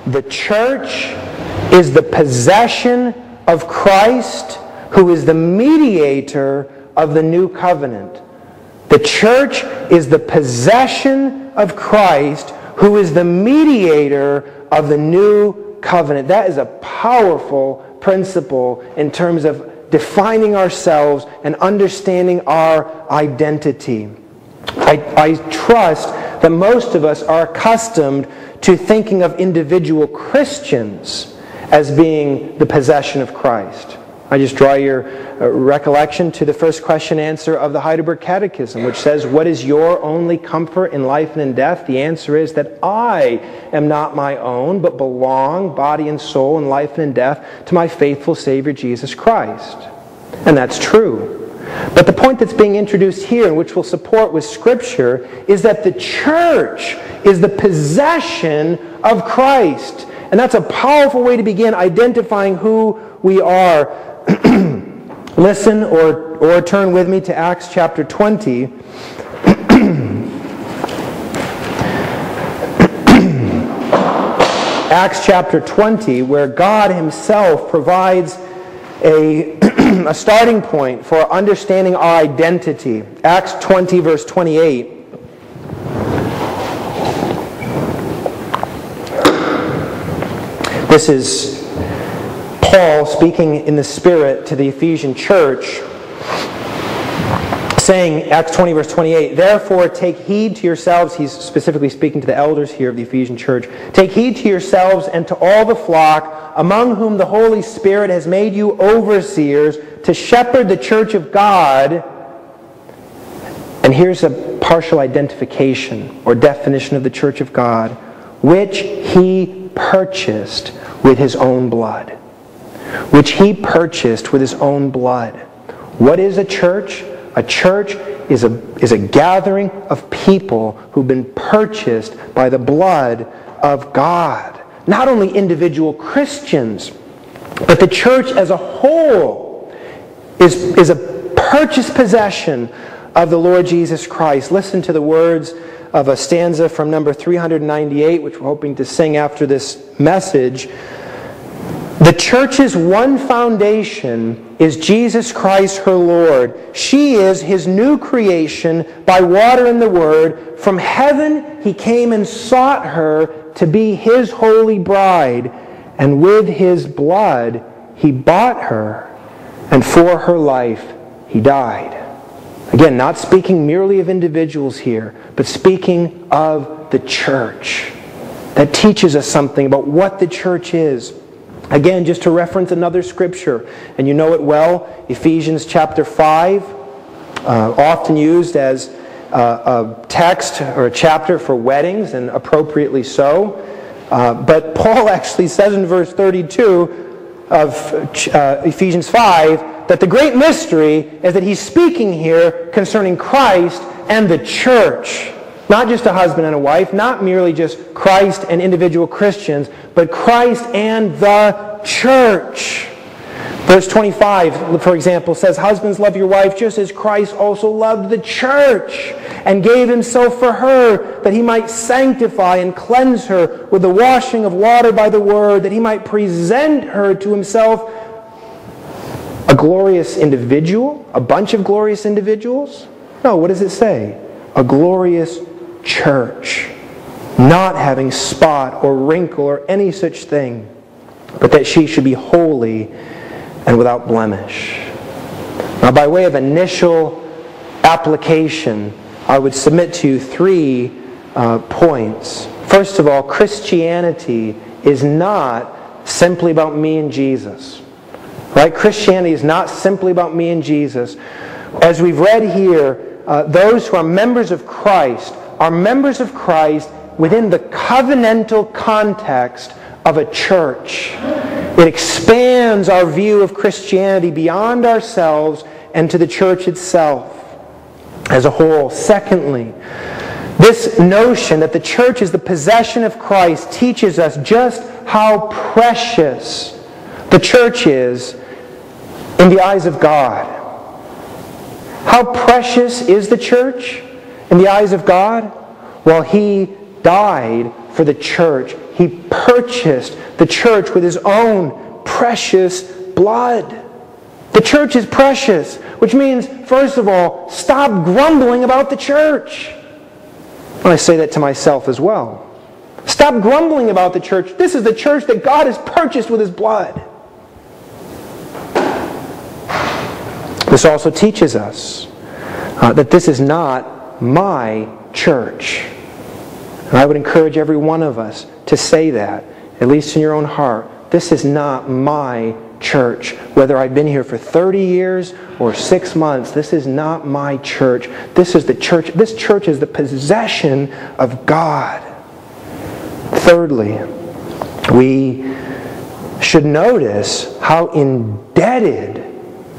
The church is the possession of Christ, who is the mediator of the new covenant. The church is the possession of Christ, who is the mediator of the new covenant. That is a powerful principle in terms of defining ourselves and understanding our identity. I trust that most of us are accustomed to thinking of individual Christians as being the possession of Christ. I just draw your recollection to the first question answer of the Heidelberg Catechism, which says, "What is your only comfort in life and in death?" The answer is that I am not my own, but belong, body and soul, in life and in death, to my faithful Savior Jesus Christ. And that's true. But the point that's being introduced here, and which we'll support with Scripture, is that the church is the possession of Christ. And that's a powerful way to begin identifying who we are. Listen or turn with me to Acts chapter 20. Acts chapter 20, where God Himself provides a starting point for understanding our identity. Acts 20, verse 28. This is Paul speaking in the Spirit to the Ephesian church, saying, Acts 20, verse 28, "Therefore take heed to yourselves," he's specifically speaking to the elders here of the Ephesian church, "take heed to yourselves and to all the flock, among whom the Holy Spirit has made you overseers, to shepherd the church of God." And here's a partial identification or definition of the church of God, "which He purchased with His own blood." Which He purchased with His own blood. What is a church? A church is a gathering of people who've been purchased by the blood of God. Not only individual Christians, but the church as a whole is a purchased possession of the Lord Jesus Christ. Listen to the words of a stanza from number 398, which we're hoping to sing after this message. "The church's one foundation is Jesus Christ her Lord. She is His new creation by water and the Word. From heaven He came and sought her to be His holy bride. And with His blood He bought her, and for her life He died." Again, not speaking merely of individuals here, but speaking of the church. That teaches us something about what the church is. Again, just to reference another scripture, and you know it well, Ephesians chapter 5, often used as a text or a chapter for weddings, and appropriately so. But Paul actually says in verse 32 of Ephesians 5 that the great mystery is that he's speaking here concerning Christ and the church. Not just a husband and a wife, not merely just Christ and individual Christians, but Christ and the church. Verse 25, for example, says, "Husbands, love your wife just as Christ also loved the church and gave Himself for her, that He might sanctify and cleanse her with the washing of water by the Word, that He might present her to Himself a glorious individual, a bunch of glorious individuals." No, what does it say? A glorious church, not having spot or wrinkle or any such thing, but that she should be holy and without blemish. Now, by way of initial application, I would submit to you 3 points. First of all, Christianity is not simply about me and Jesus. Right? Christianity is not simply about me and Jesus. As we've read here, those who are members of Christ are members of Christ within the covenantal context of a church. It expands our view of Christianity beyond ourselves and to the church itself as a whole. Secondly, this notion that the church is the possession of Christ teaches us just how precious the church is in the eyes of God. How precious is the church in the eyes of God? Well, He died for the church. He purchased the church with His own precious blood. The church is precious, which means, first of all, stop grumbling about the church. And I say that to myself as well. Stop grumbling about the church. This is the church that God has purchased with His blood. This also teaches us that this is not my church. And I would encourage every one of us to say that, at least in your own heart. This is not my church. Whether I've been here for 30 years or 6 months, this is not my church. This is the church. This church is the possession of God. Thirdly, we should notice how indebted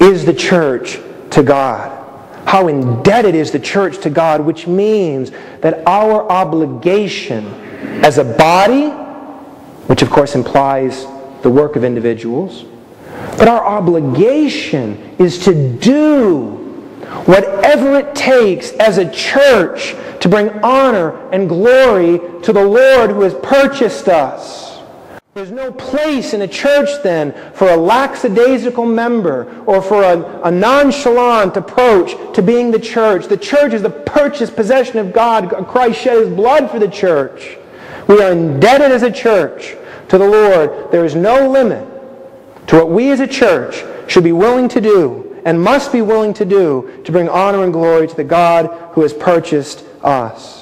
is the church to God. How indebted is the church to God, which means that our obligation as a body, which of course implies the work of individuals, but our obligation is to do whatever it takes as a church to bring honor and glory to the Lord who has purchased us. There's no place in a church then for a lackadaisical member or for a nonchalant approach to being the church. The church is the purchased possession of God. Christ shed His blood for the church. We are indebted as a church to the Lord. There is no limit to what we as a church should be willing to do and must be willing to do to bring honor and glory to the God who has purchased us.